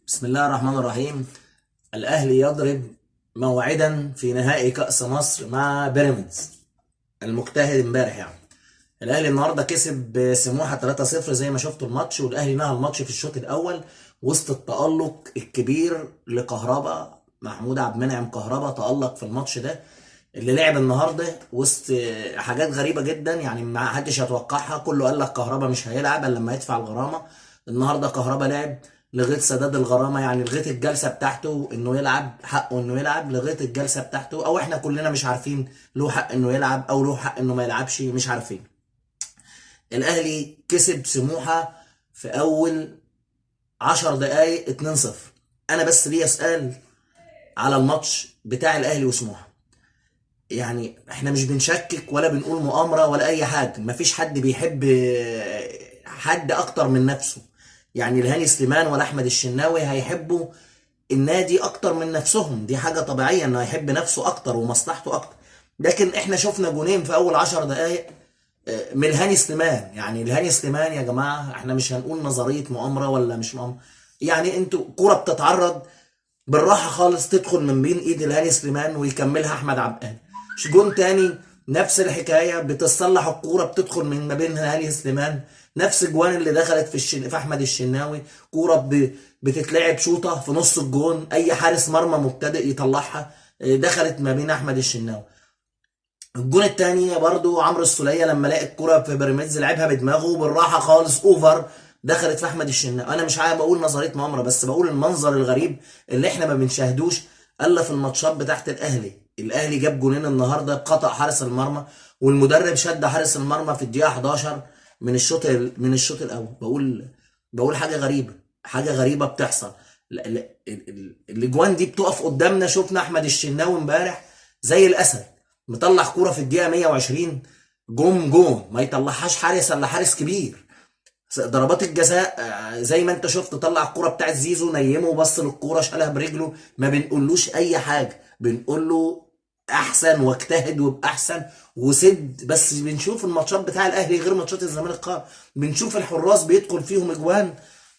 بسم الله الرحمن الرحيم. الأهلي يضرب موعدا في نهائي كأس مصر مع بيراميدز المجتهد امبارح الأهلي النهارده كسب سموحة 3-0 زي ما شفتوا الماتش، والأهلي نهى الماتش في الشوط الأول وسط التألق الكبير لكهربا. محمود عبد المنعم كهربا تألق في الماتش ده اللي لعب النهارده وسط حاجات غريبة جدا، يعني ما حدش يتوقعها. كله قال لك كهربا مش هيلعب الا لما يدفع الغرامة. النهارده كهربا لعب لغايه سداد الغرامه، يعني لغايه الجلسه بتاعته انه يلعب، حقه انه يلعب لغايه الجلسه بتاعته، او احنا كلنا مش عارفين له حق انه يلعب او له حق انه ما يلعبش، مش عارفين. الاهلي كسب سموحه في اول 10 دقائق 2-0. انا بس ليا اسال على الماتش بتاع الاهلي وسموحه. يعني احنا مش بنشكك ولا بنقول مؤامره ولا اي حاجه، مفيش حد بيحب حد اكتر من نفسه. يعني الهاني سليمان ولا احمد الشناوي هيحبوا النادي اكتر من نفسهم، دي حاجه طبيعيه انه هيحب نفسه اكتر ومصلحته اكتر. لكن احنا شفنا جونين في اول 10 دقائق من الهاني سليمان. يعني الهاني سليمان يا جماعه، احنا مش هنقول نظريه مؤامره ولا مش مؤامره، يعني انتوا كرة بتتعرض بالراحه خالص تدخل من بين ايد الهاني سليمان ويكملها احمد عبد القادر. جون تاني نفس الحكايه، بتتصلح الكوره بتدخل من ما بين هاني سليمان. نفس الجوان اللي دخلت في احمد الشناوي، كوره بتتلعب شوطه في نص الجون، اي حارس مرمى مبتدئ يطلعها، دخلت ما بين احمد الشناوي. الجون التاني برضو عمرو السولية لما لقى الكرة في بيراميدز لعبها بدماغه بالراحة خالص اوفر، دخلت في احمد الشناوي. انا مش عارف بقول نظرية مؤامرة، بس بقول المنظر الغريب اللي احنا ما بنشاهدوش الا في الماتشات بتاعت الاهلي. الاهلي جاب جونين النهارده بخطأ حارس المرمى، والمدرب شد حارس المرمى في الدقيقة 11 من الشوط الاول. بقول حاجة غريبة، حاجة غريبة بتحصل. الاجوان دي بتقف قدامنا. شفنا احمد الشناوي امبارح زي الاسد مطلع كوره في الدقيقه 120 جون ما يطلعهاش حارس الا حارس كبير. ضربات الجزاء زي ما انت شفت، طلع الكوره بتاعت زيزو نيمه وبص للكوره شالها برجله. ما بنقولوش اي حاجه، بنقول له احسن واجتهد وابقى احسن وسد. بس بنشوف الماتشات بتاع الاهلي غير ماتشات الزمالك خالص. بنشوف الحراس بيدخل فيهم اجوان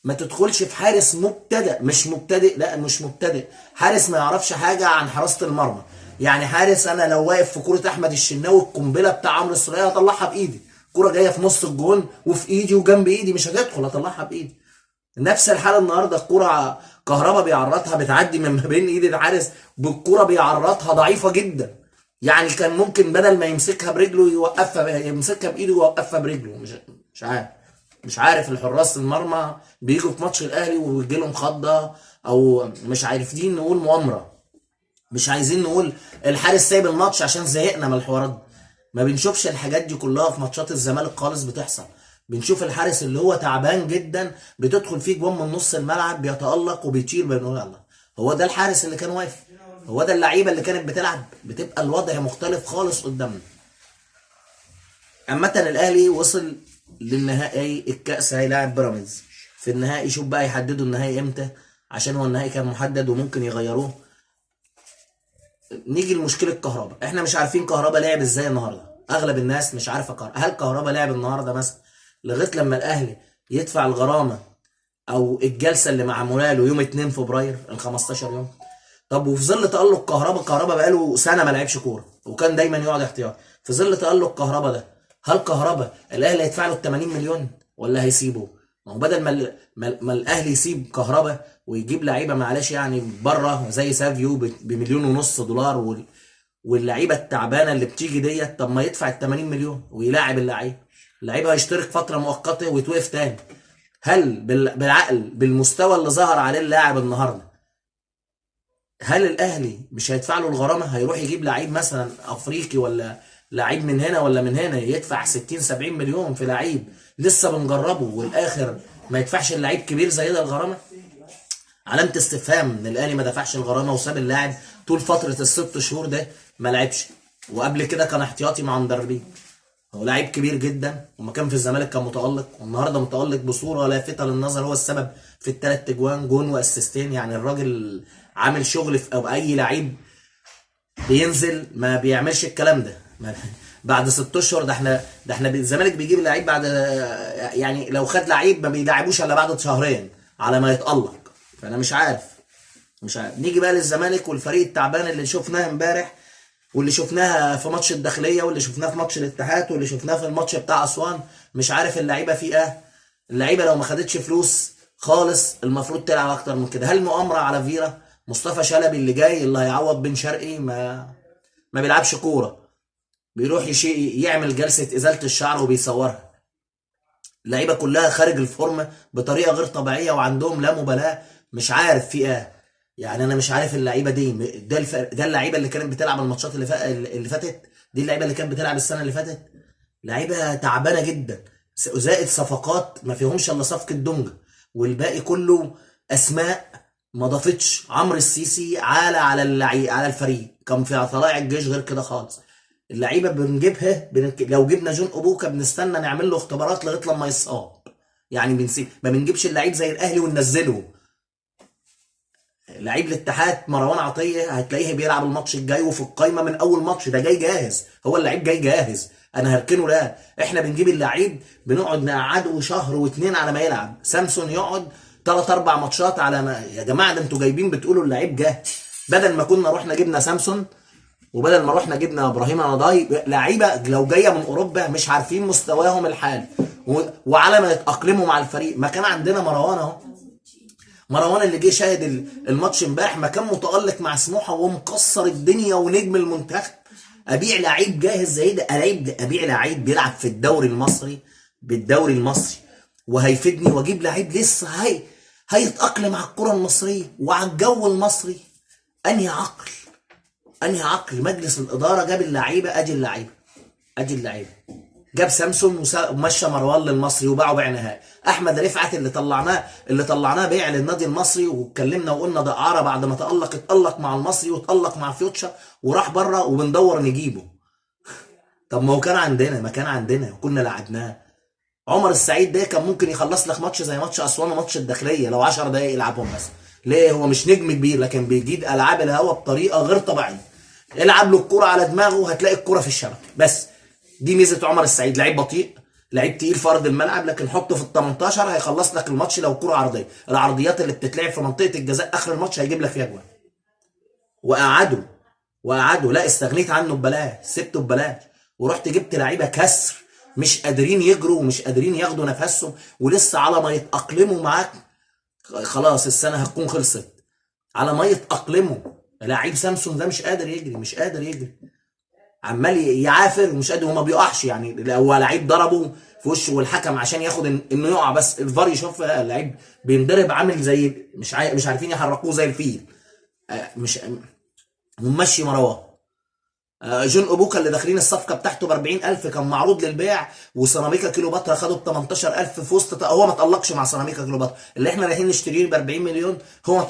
ما تدخلش في حارس مبتدئ، مش مبتدئ، لا مش مبتدئ، حارس ما يعرفش حاجه عن حراسه المرمى. يعني حارس انا لو واقف في كوره احمد الشناوي القنبله بتاع عمرو السوليه هطلعها بايدي. كوره جايه في نص الجون وفي ايدي وجنب ايدي مش هتدخل، هطلعها بايدي. نفس الحاله النهارده، الكوره كهربا بيعرضها بتعدي من ما بين ايد الحارس بالكوره بيعرضها ضعيفه جدا. يعني كان ممكن بدل ما يمسكها برجله يوقفها، يمسكها بايده ويوقفها برجله. مش عارف، مش عارف الحراس المرمى بيجوا في ماتش الاهلي ويجي لهم خضه، او مش عارفين نقول مؤامره، مش عايزين نقول الحارس سايب الماتش عشان زهقنا من الحوارات دي. ما بنشوفش الحاجات دي كلها في ماتشات الزمالك خالص بتحصل. بنشوف الحارس اللي هو تعبان جدا بتدخل فيه جوان من نص الملعب بيتألق وبيطير، بنقول الله هو ده الحارس اللي كان واقف، هو ده اللعيبه اللي كانت بتلعب. بتبقى الوضع مختلف خالص قدامنا. عامة الاهلي وصل للنهائي الكأس، هيلاعب بيراميدز في النهائي. شوف بقى يحددوا النهائي امتى، عشان هو النهائي كان محدد وممكن يغيروه. نيجي لمشكله كهربا، احنا مش عارفين كهربا لعب ازاي النهارده. اغلب الناس مش عارفه هل كهربا لعب النهارده مثلا لغايه لما الاهلي يدفع الغرامه او الجلسه اللي معموله له يوم 2 فبراير، ال 15 يوم. طب وفي ظل تألق كهربا بقاله سنه ما لعبش كوره وكان دايما يقعد احتياط. في ظل تألق كهربا ده، هل كهربا الاهلي هيدفع له ال 80 مليون ولا هيسيبه؟ ما هو بدل ما الاهلي يسيب كهربا ويجيب لعيبه معلش يعني بره زي سافيو بمليون ونص دولار واللعيبه التعبانه اللي بتيجي ديت، طب ما يدفع ال 80 مليون ويلاعب اللعيب هيشترك فتره مؤقته ويتوقف تاني. هل بالعقل بالمستوى اللي ظهر عليه اللاعب النهارده، هل الاهلي مش هيدفع له الغرامه؟ هيروح يجيب لعيب مثلا افريقي ولا لعيب من هنا ولا من هنا يدفع 60 70 مليون في لعيب لسه بنجربه والاخر ما يدفعش اللعيب كبير زي ده الغرامه؟ علامه استفهام ان الاهلي ما دفعش الغرامه وساب اللاعب طول فتره الست شهور ده ما لعبش، وقبل كده كان احتياطي مع مدربين. هو لعيب كبير جدا، وما كان في الزمالك كان متالق، والنهارده متالق بصوره لافته للنظر. هو السبب في الثلاث اجوان، جون واسيستين. يعني الراجل عامل شغل في، او اي لعيب بينزل ما بيعملش الكلام ده. بعد 6 اشهر، ده احنا الزمالك بيجيب لعيب بعد، يعني لو خد لعيب ما بيلعبوش الا بعد شهرين على ما يتالق. فانا مش عارف. نيجي بقى للزمالك والفريق التعبان اللي شفناه امبارح، واللي شفناها في ماتش الداخليه، واللي شفناه في ماتش الاتحاد، واللي شفناه في الماتش بتاع اسوان. مش عارف اللعيبه فيه ايه. اللعيبه لو ما خدتش فلوس خالص المفروض تلعب اكتر من كده. هل مؤامره على فيرا؟ مصطفى شلبي اللي جاي اللي هيعوض بن شرقي ما بيلعبش كوره، بيروح يعمل جلسه ازاله الشعر وبيصورها. اللعيبه كلها خارج الفورمه بطريقه غير طبيعيه وعندهم لا مبالاه. مش عارف في ايه. يعني انا مش عارف اللعيبه دي، ده اللعيبه اللي كانت بتلعب الماتشات اللي فاتت، دي اللعيبه اللي كانت بتلعب السنه اللي فاتت. لعيبه تعبانه جدا، زائد صفقات ما فيهمش الا صفقه دونجا، والباقي كله اسماء ما ضافتش. عمرو السيسي على على الفريق، كان في طلائع الجيش غير كده خالص. اللعيبه بنجيبها لو جبنا جون ابوكا بنستنى نعمل له اختبارات لغايه لما يصاب. يعني بنسيب، ما بنجيبش اللعيب زي الاهلي وننزله. لعيب الاتحاد مروان عطيه هتلاقيه بيلعب الماتش الجاي وفي القايمه من اول ماتش، ده جاي جاهز. هو اللعيب جاي جاهز، انا هركنه؟ لا، احنا بنجيب اللعيب بنقعد نقعده شهر واتنين على ما يلعب. سامسون يقعد 3 4 ماتشات على ما، يا جماعه ده انتوا جايبين بتقولوا اللعيب جاهز. بدل ما كنا رحنا جبنا سامسون، وبدل ما رحنا جبنا ابراهيم نضاي، لعيبه لو جايه من اوروبا مش عارفين مستواهم الحالي وعلى ما يتاقلموا مع الفريق. ما كان عندنا مروان اهو، مروان اللي جه شاهد الماتش امبارح، ما كان متالق مع سموحه ومكسر الدنيا ونجم المنتخب. ابيع لعيب جاهز زي ده؟ ابيع لعيب بيلعب في الدوري المصري، بالدوري المصري، وهيفيدني، واجيب لعيب لسه هيتاقلم على الكره المصريه وعلى الجو المصري؟ انهي عقل مجلس الاداره جاب اللعيبه؟ ادي اللعيبه جاب سامسون ومشى مروان للمصري وباعه بيع نهائي. احمد رفعت اللي طلعناه بيع للنادي المصري، واتكلمنا وقلنا ده اعاره بعد ما اتالق مع المصري واتالق مع فيوتشر وراح بره وبندور نجيبه. طب ما هو كان عندنا وكنا لعبناه. عمر السعيد ده كان ممكن يخلص لك ماتش زي ماتش اسوان وماتش الداخليه لو 10 دقايق يلعبهم بس. ليه؟ هو مش نجم كبير لكن بيجيد العاب الهوا بطريقه غير طبيعيه. العب له الكرة على دماغه هتلاقي الكرة في الشبكه بس. دي ميزه عمر السعيد، لعيب بطيء، لعيب تقيل في ارض الملعب، لكن حطه في ال 18 هيخلص لك الماتش لو كرة عرضيه. العرضيات اللي بتتلعب في منطقه الجزاء اخر الماتش هيجيب لك فيها جوان. وقعدوا لا، استغنيت عنه ببلاش، سبته ببلاش، ورحت جبت لعيبه كسر مش قادرين يجروا ومش قادرين ياخدوا نفسهم، ولسه على ما يتاقلموا معاك. خلاص السنه هتكون خلصت على ما يتاقلموا. لعيب سامسون ده مش قادر يجري، عمال يعافر ومش قادر وما بيقعش. يعني هو لعيب ضربه في وشه والحكم عشان ياخد انه يقع، بس الفار يشوف اللعيب بينضرب عامل زي مش عارفين يحركوه زي الفيل. مش ممشي مروان. جون ابوكا اللي داخلين الصفقه بتاعته ب 40,000 كان معروض للبيع، وسيراميكا كيلوباترا خده ب 18,000 في وسط. هو ما تألقش مع سيراميكا كيلوباترا اللي احنا رايحين نشتريه ب 40 مليون. هو ما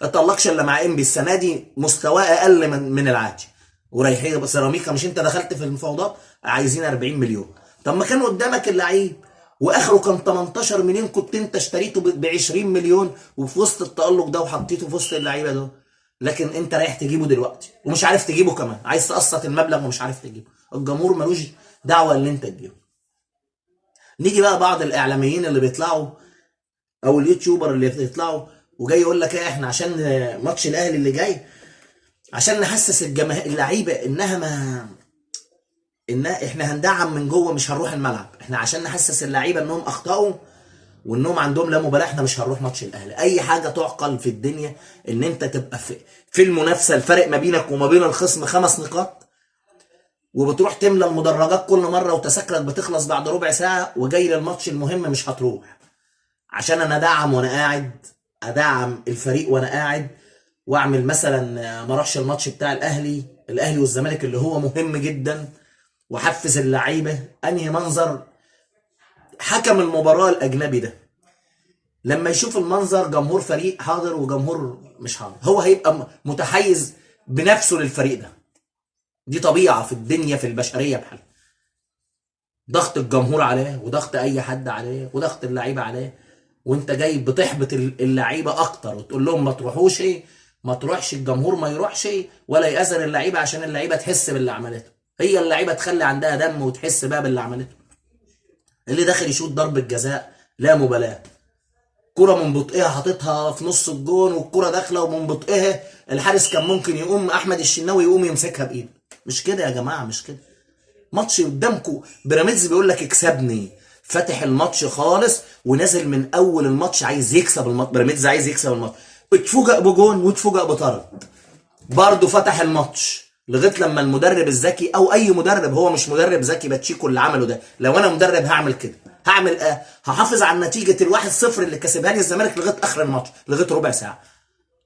تألقش الا مع انبي. السنه دي مستواه اقل من العادي، ورايحين سيراميكا مش انت دخلت في المفاوضات عايزين 40 مليون. طب ما كان قدامك اللعيب واخره كان 18 مليون، كنت انت اشتريته ب 20 مليون وفي وسط التألق ده وحطيته في وسط اللعيبه دول. لكن انت رايح تجيبه دلوقتي ومش عارف تجيبه كمان، عايز تقسط المبلغ ومش عارف تجيبه. الجمهور ملوش دعوه ان انت تجيبه. نيجي بقى بعض الاعلاميين اللي بيطلعوا او اليوتيوبر اللي بيطلعوا وجاي يقول لك ايه، احنا عشان ماتش الاهلي اللي جاي عشان نحسس الجماهير اللعيبه احنا هندعم من جوه مش هنروح الملعب. احنا عشان نحسس اللعيبه انهم اخطاوا وانهم عندهم لا مبالاه احنا مش هنروح ماتش الاهلي. اي حاجه تعقل في الدنيا ان انت تبقى في المنافسه، الفرق ما بينك وما بين الخصم 5 نقاط، وبتروح تملى المدرجات كل مره وتذاكرك بتخلص بعد ربع ساعه، وجاي للماتش المهم مش هتروح. عشان انا ادعم وانا قاعد، ادعم الفريق وانا قاعد، واعمل مثلا ما اروحش الماتش بتاع الاهلي والزمالك اللي هو مهم جدا، واحفز اللعيبه. انهي منظر حكم المباراه الاجنبي ده لما يشوف المنظر جمهور فريق حاضر وجمهور مش حاضر، هو هيبقى متحيز بنفسه للفريق ده. دي طبيعه في الدنيا في البشريه بحال. ضغط الجمهور عليه وضغط اي حد عليه وضغط اللعيبه عليه، وانت جاي بتحبط اللعيبه اكتر وتقول لهم ما تروحوش، ما تروحش، الجمهور ما يروحش ولا يأذن اللعيبه عشان اللعيبه تحس باللي عملته. هي اللعيبه تخلي عندها دم وتحس بقى باللي عملته. اللي داخل يشوط ضربه جزاء لا مبالاه، كرة من بطئها حاططها في نص الجون والكرة داخله ومن بطئها الحارس كان ممكن يقوم احمد الشناوي يقوم يمسكها بايده. مش كده يا جماعه، مش كده. ماتش قدامكم بيراميدز بيقول لك اكسبني، فاتح الماتش خالص ونازل من اول الماتش عايز يكسب الماتش. بيراميدز عايز يكسب الماتش، اتفوجئ بجون واتفوجئ بطرد. برضه فتح الماتش لغايه لما المدرب الذكي او اي مدرب، هو مش مدرب ذكي باتشيكو اللي عمله ده، لو انا مدرب هعمل كده. هعمل ايه؟ هحافظ على نتيجه الواحد صفر اللي كسبها لي الزمالك لغايه اخر الماتش، لغايه ربع ساعه.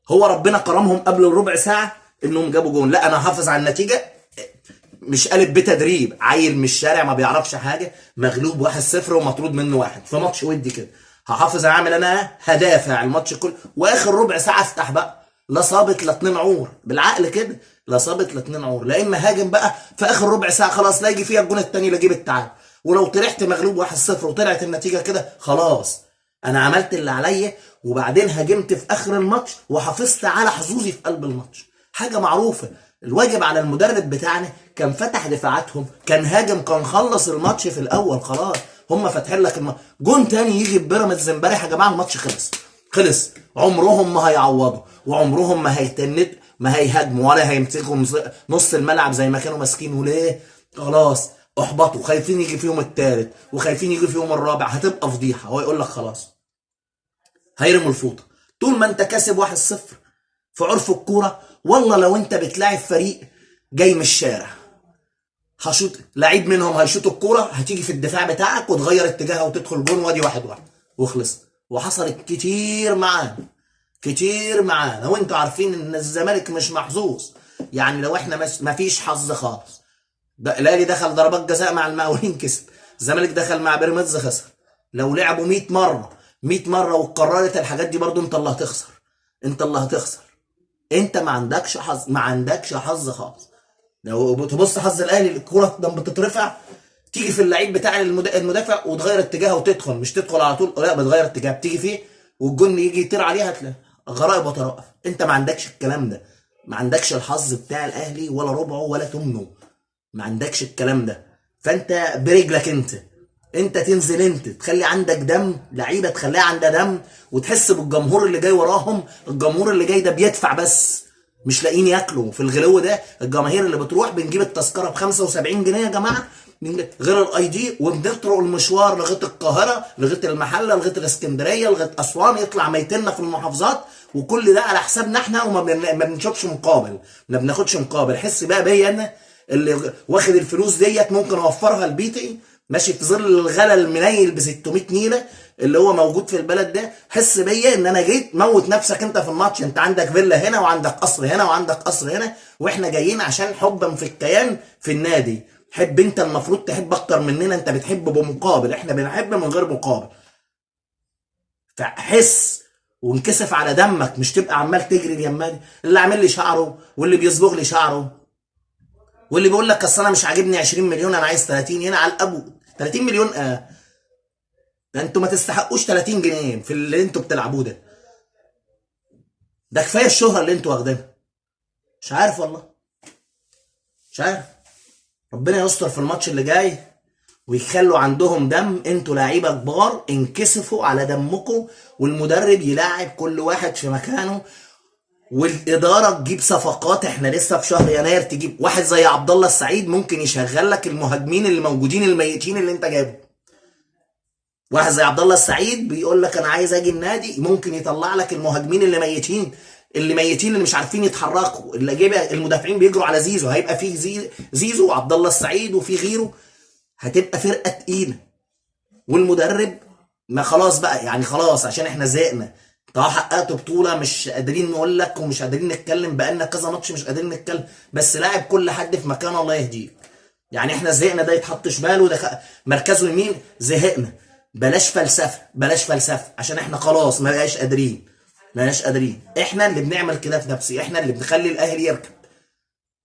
هو ربنا كرمهم قبل الربع ساعه انهم جابوا جون، لا انا هحافظ على النتيجه. مش قالب بتدريب، عيل من الشارع ما بيعرفش حاجه مغلوب 1-0 ومطرود منه واحد في ماتش ودي كده. هحافظ اعمل انا هدافع الماتش كله، واخر ربع ساعه افتح بقى. لا صابت لا اتنين عور بالعقل كده، لا صابت لا اتنين عور. لا اما هاجم بقى في اخر ربع ساعه خلاص، لا يجي فيها الجون الثاني لا اجيب التعادل. ولو طلعت مغلوب 1-0 وطلعت النتيجه كده خلاص، انا عملت اللي عليا. وبعدين هاجمت في اخر الماتش وحافظت على حظوظي في قلب الماتش. حاجه معروفه. الواجب على المدرب بتاعنا كان فتح دفاعاتهم، كان هاجم، كان خلص الماتش في الاول خلاص. هم فاتحين لك جون تاني يجي بيراميدز امبارح يا جماعه الماتش خلص. خلص. عمرهم ما هيعوضوا، وعمرهم ما ما هيهاجموا ولا هيمسكوا نص الملعب زي ما كانوا ماسكينه. ليه؟ خلاص احبطوا، خايفين يجي فيهم الثالث وخايفين يجي فيهم الرابع، هتبقى فضيحه. هو يقول لك خلاص هيرموا الفوطه. طول ما انت كاسب 1-0 في عرف الكوره، والله لو انت بتلاعب فريق جاي من الشارع، هشوط لعيب منهم هيشوط الكوره هتيجي في الدفاع بتاعك وتغير اتجاهها وتدخل جون، وادي 1-1 وخلص. وحصلت كتير معانا، كتير معانا. وانتوا عارفين ان الزمالك مش محظوظ، يعني لو احنا ما فيش حظ خالص. الاهلي دخل ضربات جزاء مع المقاولين كسب، الزمالك دخل مع بيراميدز خسر. لو لعبوا 100 مره 100 مره واتكررت الحاجات دي برضو انت اللي هتخسر، انت اللي هتخسر. انت ما عندكش حظ، ما عندكش حظ خالص. لو تبص حظ الاهلي الكوره لما بتترفع تيجي في اللعيب بتاع المدافع وتغير اتجاهها وتدخل، مش تدخل على طول، لا بتغير اتجاه بتيجي فيه والجون يجي يطير عليها هتلاقي غرائب وطرائف. انت ما عندكش الكلام ده، ما عندكش الحظ بتاع الاهلي ولا ربعه ولا تمنه، ما عندكش الكلام ده. فانت برجلك انت تنزل، انت تخلي عندك دم، لعيبه تخليها عندها دم وتحس بالجمهور اللي جاي وراهم. الجمهور اللي جاي ده بيدفع بس، مش لاقيين ياكلوا في الغلو ده. الجماهير اللي بتروح بنجيب التذكره ب 75 جنيه يا جماعه غير الاي دي، وبنطرق المشوار لغايه القاهره لغايه المحله لغايه الاسكندريه لغايه اسوان، يطلع ميتنا في المحافظات، وكل ده على حسابنا احنا وما بنشوفش مقابل، ما بناخدش مقابل. حس بقى بيا انا اللي واخد الفلوس ديت ممكن اوفرها لبيتي ماشي في ظل الغلا المنيل ب 600 نيله اللي هو موجود في البلد ده. حس بيا ان انا جيت موت نفسك انت في الماتش. انت عندك فيلا هنا وعندك قصر هنا وعندك قصر هنا، واحنا جايين عشان حبا في الكيان في النادي. حب انت، المفروض تحب اكتر مننا، انت بتحب بمقابل، احنا بنحب من غير مقابل. فحس وانكسف على دمك، مش تبقى عمال تجري اليماني اللي عامل لي شعره واللي بيصبغ لي شعره واللي بيقول لك اصل انا مش عاجبني 20 مليون انا عايز 30. هنا على الابو 30 مليون ده انتوا ما تستحقوش 30 جنيه في اللي انتوا بتلعبوه ده. ده كفايه الشهره اللي انتوا واخدينها. مش عارف والله، مش عارف. ربنا يستر في الماتش اللي جاي ويخلوا عندهم دم. انتوا لعيبه كبار، انكسفوا على دمكم، والمدرب يلاعب كل واحد في مكانه، والاداره تجيب صفقات. احنا لسه في شهر يناير، تجيب واحد زي عبد الله السعيد ممكن يشغل لك المهاجمين اللي موجودين الميتين اللي انت جايبه. واحد زي عبد الله السعيد بيقول لك انا عايز اجي النادي، ممكن يطلع لك المهاجمين اللي ميتين، اللي مش عارفين يتحركوا، اللي جايب المدافعين بيجروا على زيزو. هيبقى فيه زيزو وعبد الله السعيد وفي غيره، هتبقى فرقه تقيله. والمدرب ما خلاص بقى، يعني خلاص عشان احنا زهقنا. طبعا حققت بطوله، مش قادرين نقول لك ومش قادرين نتكلم، بقالنا كذا ماتش مش قادرين نتكلم، بس لاعب كل حد في مكانه الله يهديه. يعني احنا زهقنا، ده يتحطش باله، ده مركزه يمين، زهقنا. بلاش فلسفه، بلاش فلسفه، عشان احنا خلاص ما بقاش قادرين، ما بقاش قادرين. احنا اللي بنعمل كده في نفسي، احنا اللي بنخلي الاهلي يركب.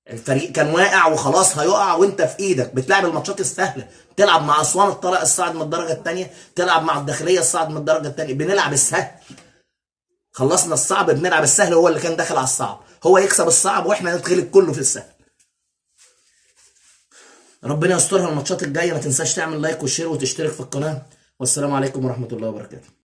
الفريق كان واقع وخلاص هيقع، وانت في ايدك بتلعب الماتشات السهله. تلعب مع اسوان الطلق الصاعد من الدرجه الثانيه، تلعب مع الداخليه الصاعد من الدرجه الثانيه. بنلعب السهل، خلصنا الصعب بنلعب السهل. هو اللي كان داخل على الصعب، هو يكسب الصعب واحنا نتغلب كله في السهل. ربنا يسترها الماتشات الجايه. ما تنساش تعمل لايك وشير وتشترك في القناه. والسلام عليكم ورحمه الله وبركاته.